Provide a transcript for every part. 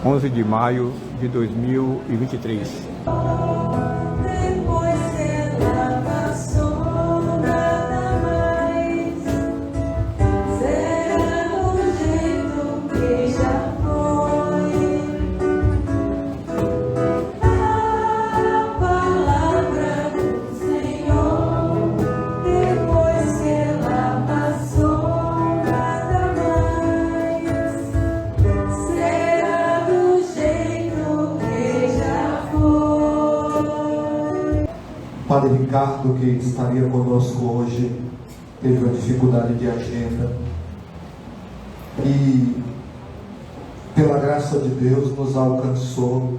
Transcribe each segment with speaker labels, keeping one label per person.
Speaker 1: 11 de maio de 2023.
Speaker 2: Padre Ricardo, que estaria conosco hoje, teve uma dificuldade de agenda e, pela graça de Deus, nos alcançou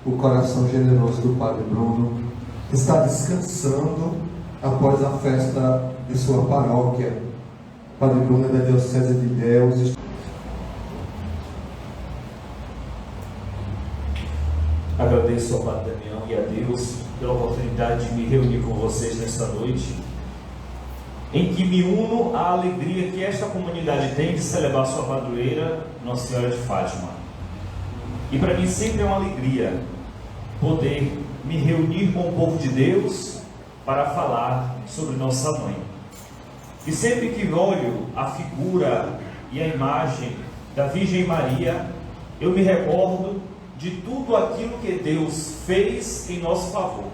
Speaker 2: o coração generoso do Padre Bruno. Está descansando após a festa de sua paróquia. Padre Bruno é da Diocese de Ilhéus.
Speaker 3: Agradeço ao Padre Damião e a Deus pela oportunidade de me reunir com vocês nesta noite, em que me uno à alegria que esta comunidade tem de celebrar sua padroeira, Nossa Senhora de Fátima. E para mim sempre é uma alegria poder me reunir com o povo de Deus para falar sobre Nossa Mãe. E sempre que olho a figura e a imagem da Virgem Maria, eu me recordo de tudo aquilo que Deus fez em nosso favor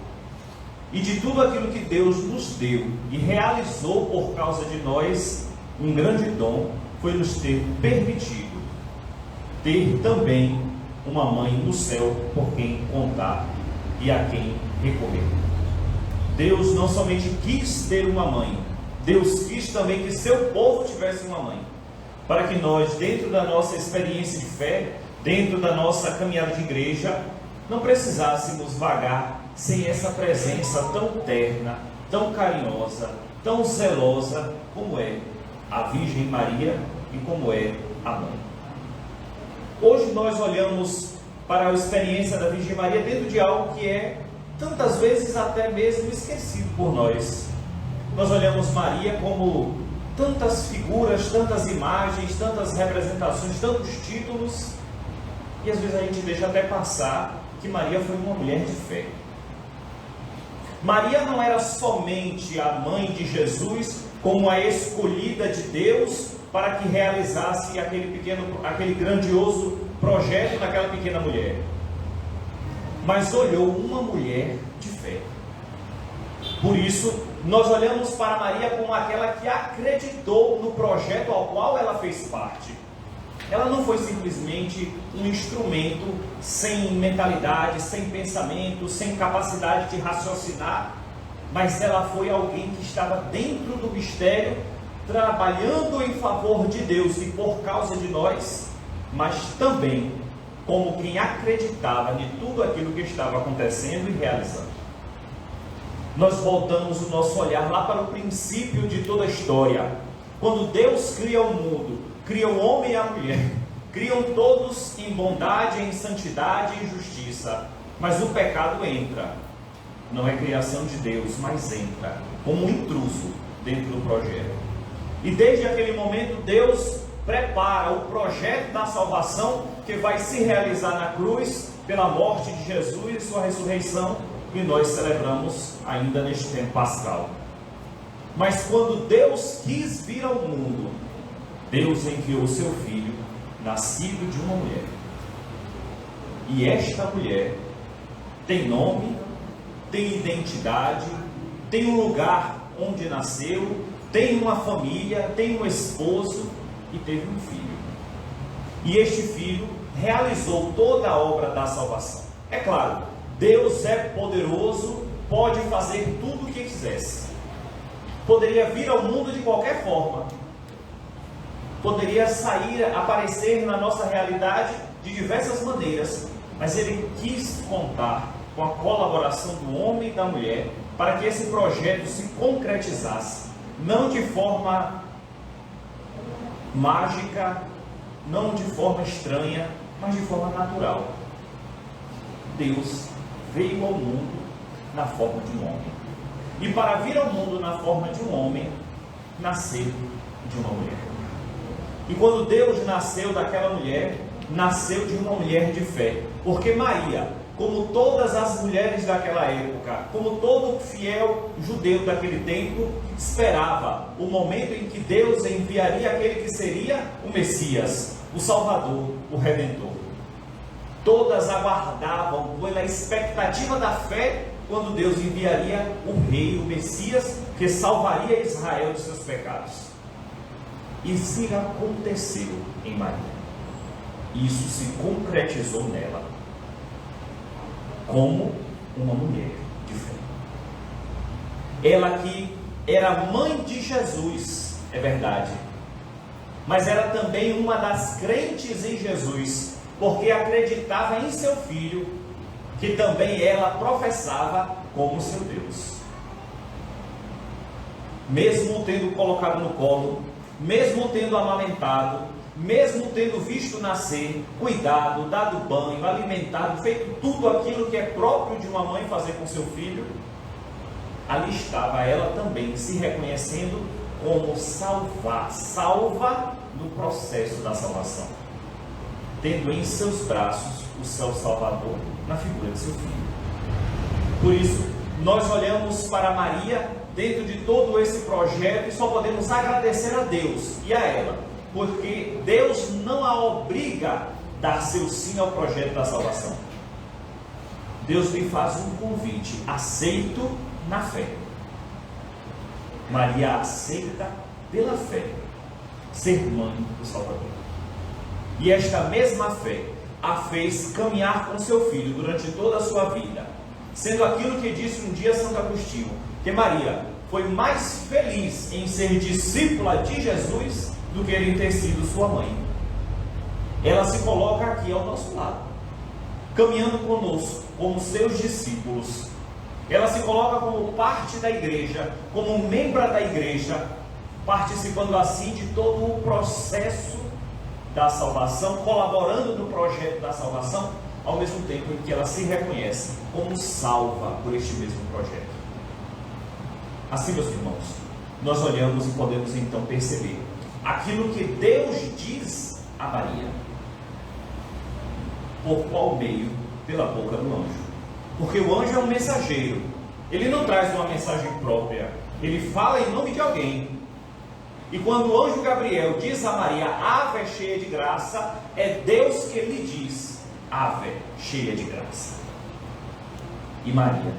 Speaker 3: e de tudo aquilo que Deus nos deu e realizou por causa de nós. Um grande dom foi nos ter permitido ter também uma mãe no céu por quem contar e a quem recorrer. Deus não somente quis ter uma mãe, Deus quis também que seu povo tivesse uma mãe, para que nós, dentro da nossa experiência de fé, dentro da nossa caminhada de igreja, não precisássemos vagar sem essa presença tão terna, tão carinhosa, tão zelosa como é a Virgem Maria e como é a mãe. Hoje nós olhamos para a experiência da Virgem Maria dentro de algo que é tantas vezes até mesmo esquecido por nós. Nós olhamos Maria como tantas figuras, tantas imagens, tantas representações, tantos títulos, e às vezes a gente deixa até passar que Maria foi uma mulher de fé. Maria não era somente a mãe de Jesus, como a escolhida de Deus para que realizasse aquele grandioso projeto daquela pequena mulher, mas olhou uma mulher de fé. Por isso, nós olhamos para Maria como aquela que acreditou no projeto ao qual ela fez parte. Ela não foi simplesmente um instrumento sem mentalidade, sem pensamento, sem capacidade de raciocinar, mas ela foi alguém que estava dentro do mistério, trabalhando em favor de Deus e por causa de nós, mas também como quem acreditava em tudo aquilo que estava acontecendo e realizando. Nós voltamos o nosso olhar lá para o princípio de toda a história, quando Deus cria o mundo, cria o homem e a mulher, criam todos em bondade, em santidade e em justiça, mas o pecado entra. Não é criação de Deus, mas entra como um intruso dentro do projeto. E desde aquele momento Deus prepara o projeto da salvação que vai se realizar na cruz pela morte de Jesus e sua ressurreição, que nós celebramos ainda neste tempo pascal. Mas quando Deus quis vir ao mundo, Deus enviou o seu filho, nascido de uma mulher. E esta mulher tem nome, tem identidade, tem um lugar onde nasceu, tem uma família, tem um esposo e teve um filho. E este filho realizou toda a obra da salvação. É claro, Deus é poderoso, pode fazer tudo o que quisesse. Poderia vir ao mundo de qualquer forma. Poderia aparecer na nossa realidade de diversas maneiras, mas Ele quis contar com a colaboração do homem e da mulher para que esse projeto se concretizasse, não de forma mágica, não de forma estranha, mas de forma natural. Deus veio ao mundo na forma de um homem, e para vir ao mundo na forma de um homem, nasceu de uma mulher. E quando Deus nasceu daquela mulher, nasceu de uma mulher de fé, porque Maria, como todas as mulheres daquela época, como todo fiel judeu daquele tempo, esperava o momento em que Deus enviaria aquele que seria o Messias, o Salvador, o Redentor. Todas aguardavam pela expectativa da fé quando Deus enviaria o Rei, o Messias, que salvaria Israel de seus pecados. Isso aconteceu em Maria. Isso se concretizou nela, como uma mulher de fé. Ela que era mãe de Jesus, é verdade, mas era também uma das crentes em Jesus, porque acreditava em seu filho, que também ela professava como seu Deus. Mesmo tendo colocado no colo, mesmo tendo amamentado, mesmo tendo visto nascer, cuidado, dado banho, alimentado, feito tudo aquilo que é próprio de uma mãe fazer com seu filho, ali estava ela também se reconhecendo como salva no processo da salvação, tendo em seus braços o seu Salvador na figura de seu filho. Por isso, nós olhamos para Maria dentro de todo esse projeto e só podemos agradecer a Deus e a ela, porque Deus não a obriga a dar seu sim ao projeto da salvação. Deus lhe faz um convite, aceito na fé. Maria aceita pela fé ser mãe do Salvador. E esta mesma fé a fez caminhar com seu filho durante toda a sua vida, sendo aquilo que disse um dia Santo Agostinho, que Maria foi mais feliz em ser discípula de Jesus do que ele ter sido sua mãe. Ela se coloca aqui ao nosso lado, caminhando conosco como seus discípulos. Ela se coloca como parte da igreja, como membro da igreja, participando assim de todo o processo da salvação, colaborando no projeto da salvação, ao mesmo tempo em que ela se reconhece como salva por este mesmo projeto. Assim, meus irmãos, nós olhamos e podemos então perceber aquilo que Deus diz a Maria. Por qual meio? Pela boca do anjo. Porque o anjo é um mensageiro. Ele não traz uma mensagem própria. Ele fala em nome de alguém. E quando o anjo Gabriel diz a Maria, Ave cheia de graça, é Deus que lhe diz, Ave cheia de graça. E Maria,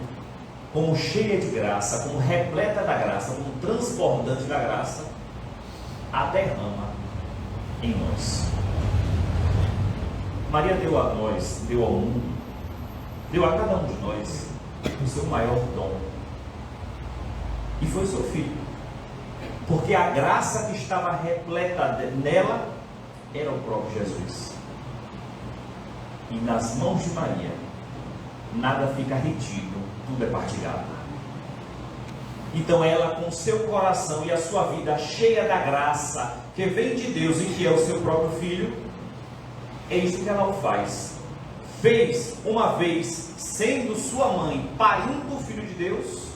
Speaker 3: como cheia de graça, como repleta da graça, como transbordante da graça, a derrama em nós. Maria deu a nós, deu ao mundo, deu a cada um de nós o seu maior dom, e foi o seu filho, porque a graça que estava repleta nela era o próprio Jesus. E nas mãos de Maria nada fica retido, tudo é partilhado. Então ela, com seu coração e a sua vida cheia da graça que vem de Deus e que é o seu próprio filho, é isso que ela o faz. Fez uma vez, sendo sua mãe, parindo o Filho de Deus,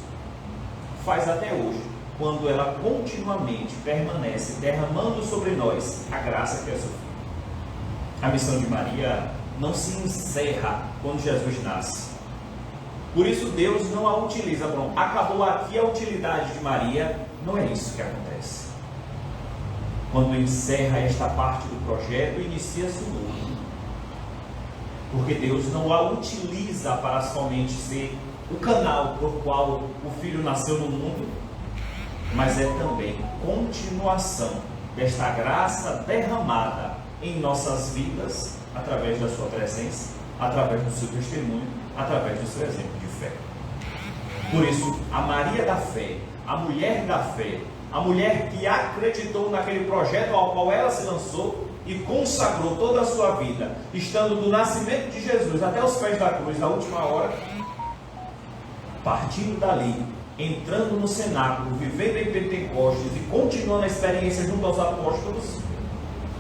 Speaker 3: faz até hoje, quando ela continuamente permanece derramando sobre nós a graça que é o seu filho. A missão de Maria não se encerra quando Jesus nasce. Por isso Deus não a utiliza. Pronto, acabou aqui a utilidade de Maria. Não é isso que acontece. Quando encerra esta parte do projeto, inicia-se o novo. Porque Deus não a utiliza para somente ser o canal por qual o Filho nasceu no mundo, mas é também continuação desta graça derramada em nossas vidas, através da sua presença, através do seu testemunho, através do seu exemplo de fé. Por isso, a Maria da fé, a mulher da fé, a mulher que acreditou naquele projeto ao qual ela se lançou e consagrou toda a sua vida, estando do nascimento de Jesus até os pés da cruz, na última hora, partindo dali, entrando no cenáculo, vivendo em Pentecostes e continuando a experiência junto aos apóstolos,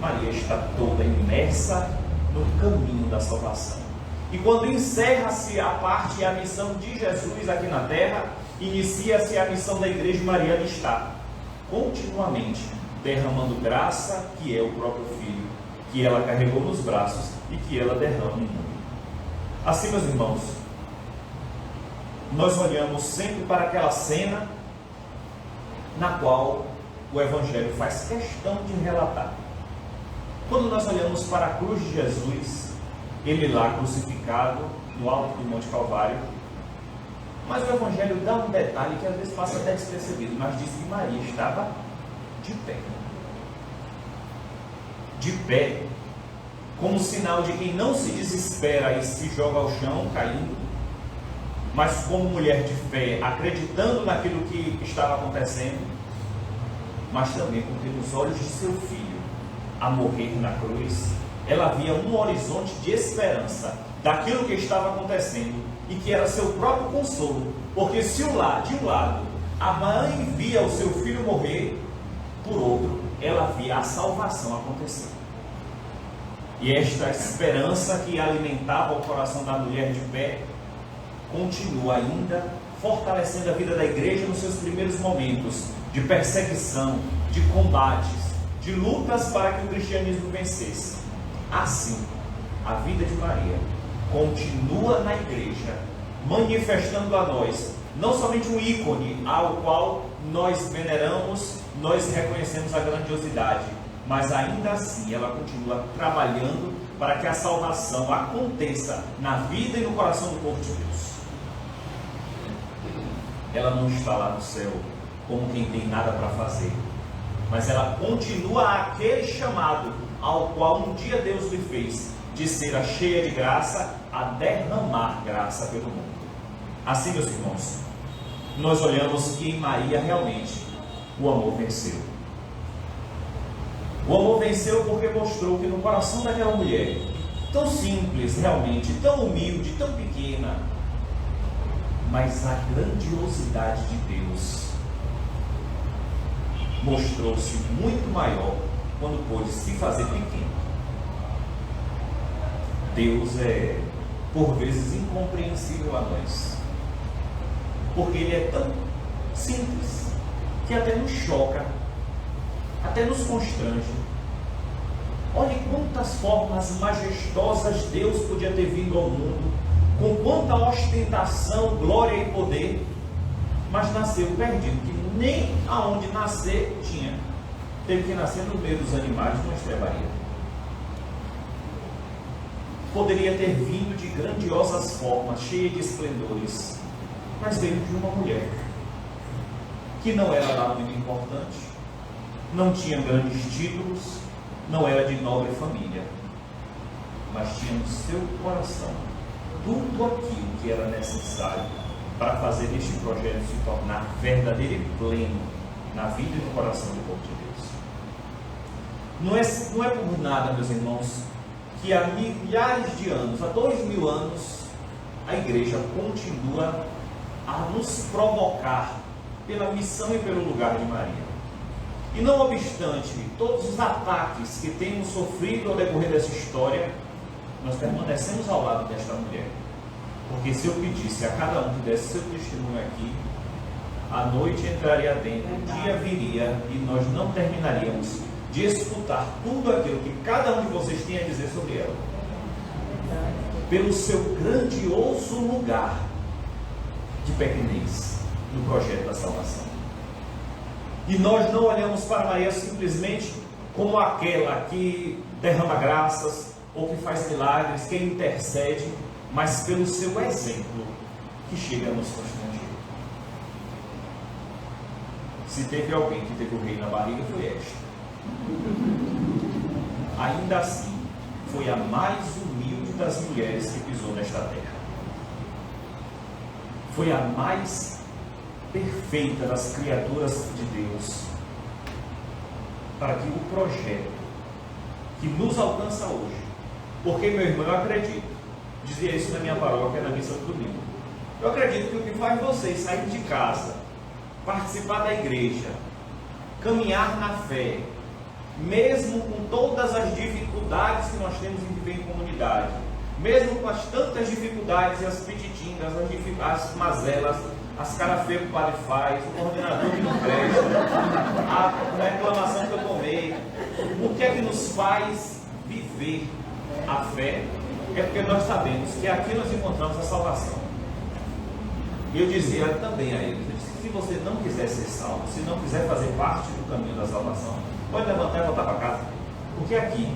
Speaker 3: Maria está toda imersa no caminho da salvação. E quando encerra-se a parte e a missão de Jesus aqui na terra, inicia-se a missão da igreja. Maria está continuamente derramando graça, que é o próprio Filho, que ela carregou nos braços e que ela derrama no mundo. Assim, meus irmãos, nós olhamos sempre para aquela cena na qual o Evangelho faz questão de relatar. Quando nós olhamos para a cruz de Jesus, ele lá crucificado no alto do Monte Calvário, mas o Evangelho dá um detalhe que às vezes passa até despercebido, mas diz que Maria estava de pé. De pé, como sinal de quem não se desespera e se joga ao chão caindo, mas como mulher de fé, acreditando naquilo que estava acontecendo, mas também porque nos olhos de seu filho, a morrer na cruz, ela via um horizonte de esperança daquilo que estava acontecendo e que era seu próprio consolo, porque se de um lado a mãe via o seu filho morrer, por outro ela via a salvação acontecer. E esta esperança que alimentava o coração da mulher de pé continua ainda fortalecendo a vida da igreja nos seus primeiros momentos de perseguição, de combates, de lutas para que o cristianismo vencesse. Assim, a vida de Maria continua na igreja, manifestando a nós não somente um ícone ao qual nós veneramos, nós reconhecemos a grandiosidade, mas ainda assim ela continua trabalhando para que a salvação aconteça na vida e no coração do povo de Deus. Ela não está lá no céu como quem tem nada para fazer, mas ela continua aquele chamado ao qual um dia Deus lhe fez, de ser a cheia de graça, a derramar graça pelo mundo. Assim, meus irmãos, nós olhamos que em Maria realmente o amor venceu. O amor venceu porque mostrou que no coração daquela mulher, tão simples realmente, tão humilde, tão pequena, mas a grandiosidade de Deus mostrou-se muito maior quando pôde se fazer pequeno. Deus é, por vezes, incompreensível a nós, porque Ele é tão simples que até nos choca, até nos constrange. Olhe quantas formas majestosas Deus podia ter vindo ao mundo, com quanta ostentação, glória e poder, mas nasceu perdido, que nem aonde nascer tinha. Teve que nascer no meio dos animais, numa estrebaria. Poderia ter vindo de grandiosas formas, cheia de esplendores, mas veio de uma mulher que não era lá muito importante, não tinha grandes títulos, não era de nobre família, mas tinha no seu coração tudo aquilo que era necessário para fazer este projeto se tornar verdadeiro e pleno na vida e no coração do povo de Deus. Não é por nada, meus irmãos, que há milhares de anos, há 2000 anos, a igreja continua a nos provocar pela missão e pelo lugar de Maria. E não obstante todos os ataques que temos sofrido ao decorrer dessa história, nós permanecemos ao lado desta mulher. Porque se eu pedisse a cada um que desse seu testemunho aqui, a noite entraria dentro, o dia viria e nós não terminaríamos de escutar tudo aquilo que cada um de vocês tem a dizer sobre ela. Pelo seu grandioso lugar de pequenez no projeto da salvação. E nós não olhamos para Maria simplesmente como aquela que derrama graças, ou que faz milagres, que intercede, mas pelo seu exemplo que chega a nos constranger. Se teve alguém que teve o rei na barriga, foi esta. Ainda assim, foi a mais humilde das mulheres que pisou nesta terra. Foi a mais perfeita das criaturas de Deus, para que o projeto que nos alcança hoje, porque, meu irmão, eu acredito, dizia isso na minha paróquia, na missa do domingo, eu acredito que o que faz vocês sair de casa, participar da igreja, caminhar na fé, mesmo com todas as dificuldades que nós temos em viver em comunidade, mesmo com as tantas dificuldades e as petitingas, as mazelas, as caras feias que o padre faz, o coordenador que não presta, a reclamação que eu tomei, o que é que nos faz viver a fé é porque nós sabemos que aqui nós encontramos a salvação. E eu dizia também a eles, se você não quiser ser salvo, se não quiser fazer parte do caminho da salvação, pode levantar e voltar para casa. Porque aqui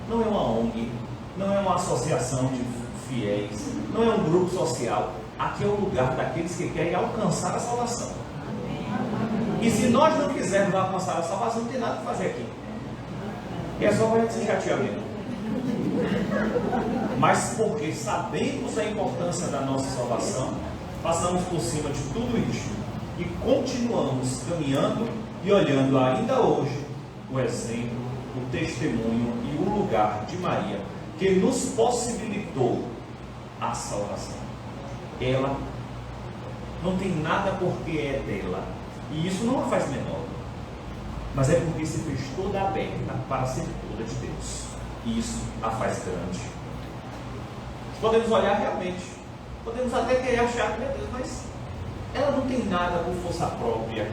Speaker 3: não é uma ONG, não é uma associação de fiéis, não é um grupo social. Aqui é o lugar daqueles que querem alcançar a salvação. E se nós não quisermos alcançar a salvação, não tem nada para fazer aqui. E é só para a gente se chatear mesmo. Mas porque sabemos a importância da nossa salvação, passamos por cima de tudo isso e continuamos caminhando e olhando ainda hoje o exemplo, o testemunho e o lugar de Maria, que nos possibilitou a salvação. Ela não tem nada porque é dela, e isso não a faz menor, mas é porque se fez toda aberta para ser toda de Deus, e isso a faz grande. Podemos olhar realmente, podemos até querer achar, meu Deus, mas ela não tem nada por força própria,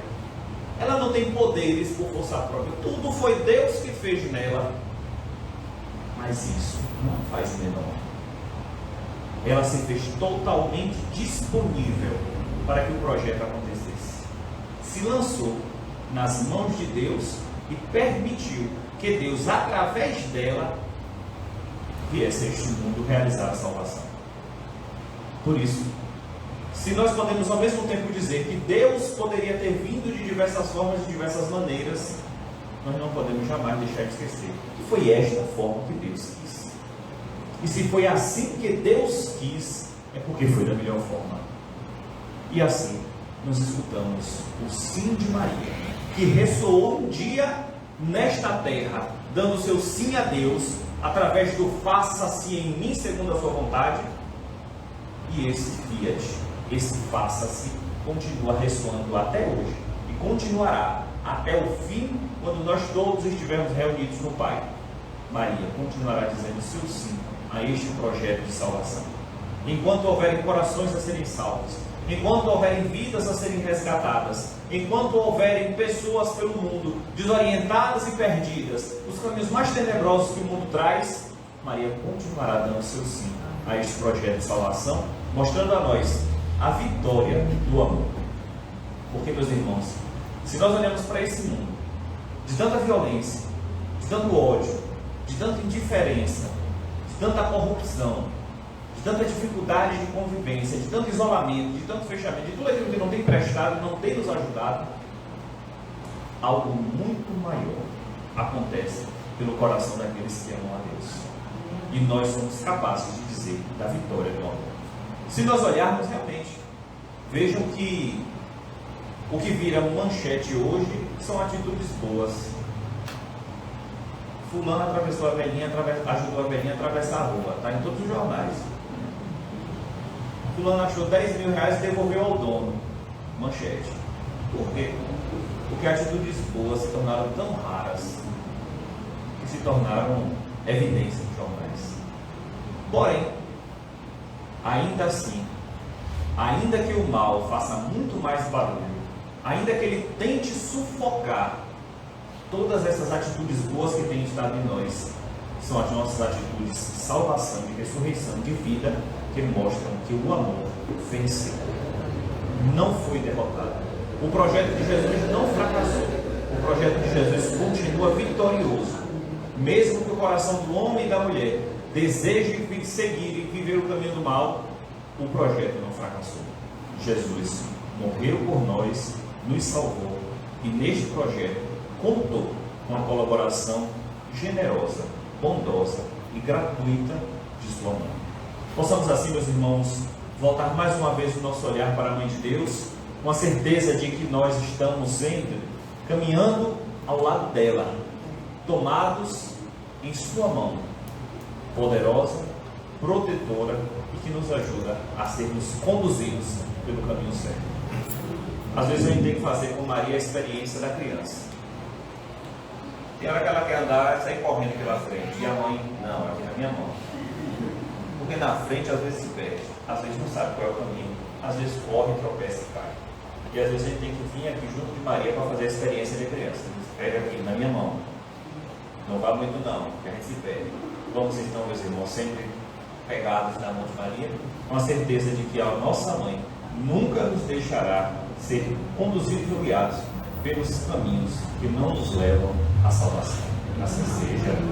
Speaker 3: ela não tem poderes por força própria, tudo foi Deus que fez nela, mas isso não a faz menor. Ela se fez totalmente disponível para que o projeto acontecesse. Se lançou nas mãos de Deus e permitiu que Deus, através dela, viesse a este mundo realizar a salvação. Por isso, se nós podemos ao mesmo tempo dizer que Deus poderia ter vindo de diversas formas, de diversas maneiras, nós não podemos jamais deixar de esquecer que foi esta forma que Deus quis. E se foi assim que Deus quis, é porque foi da melhor forma. E assim, nós escutamos o sim de Maria, que ressoou um dia nesta terra, dando seu sim a Deus, através do faça-se em mim segundo a sua vontade. E esse fiat, esse faça-se, continua ressoando até hoje, e continuará até o fim, quando nós todos estivermos reunidos no Pai. Maria continuará dizendo seu sim a este projeto de salvação. Enquanto houverem corações a serem salvos, enquanto houverem vidas a serem resgatadas, enquanto houverem pessoas pelo mundo desorientadas e perdidas, os caminhos mais tenebrosos que o mundo traz, Maria continuará dando seu sim a este projeto de salvação, mostrando a nós a vitória do amor. Porque, meus irmãos, se nós olhamos para esse mundo de tanta violência, de tanto ódio, de tanta indiferença, de tanta corrupção, de tanta dificuldade de convivência, de tanto isolamento, de tanto fechamento, de tudo aquilo que não tem prestado, não tem nos ajudado, algo muito maior acontece pelo coração daqueles que amam a Deus. E nós somos capazes de dizer da vitória do amor. Se nós olharmos realmente, vejam que o que vira manchete hoje são atitudes boas. Fulano atravessou a velhinha, ajudou a velhinha a atravessar a rua. Está em todos os jornais. Fulano achou 10 mil reais e devolveu ao dono. Manchete. Por quê? Porque atitudes boas se tornaram tão raras que se tornaram evidência nos jornais. Porém, ainda assim, ainda que o mal faça muito mais barulho, ainda que ele tente sufocar todas essas atitudes boas que têm estado em nós, são as nossas atitudes de salvação, de ressurreição, de vida, que mostram que o amor venceu, não foi derrotado. O projeto de Jesus não fracassou. O projeto de Jesus continua vitorioso, mesmo que o coração do homem e da mulher deseje seguir e viver o caminho do mal. O projeto não fracassou. Jesus morreu por nós, nos salvou, e neste projeto contou com a colaboração generosa, bondosa e gratuita de sua mãe. Possamos assim, meus irmãos, voltar mais uma vez o nosso olhar para a Mãe de Deus, com a certeza de que nós estamos sempre caminhando ao lado dela, tomados em sua mão, poderosa, protetora e que nos ajuda a sermos conduzidos pelo caminho certo. Às vezes a gente tem que fazer com Maria a experiência da criança. Tem hora que ela quer andar e sair correndo pela frente, e a mãe, não, aqui na minha mão. Porque na frente às vezes se perde, às vezes não sabe qual é o caminho, às vezes corre, tropeça e cai. E às vezes a gente tem que vir aqui junto de Maria para fazer a experiência de criança. Pega aqui na minha mão. Não vá muito não, que a gente se perde. Vamos então, meus irmãos, sempre pegados na mão de Maria, com a certeza de que a nossa mãe nunca nos deixará ser conduzidos e guiados pelos caminhos que não nos levam à salvação. Assim seja.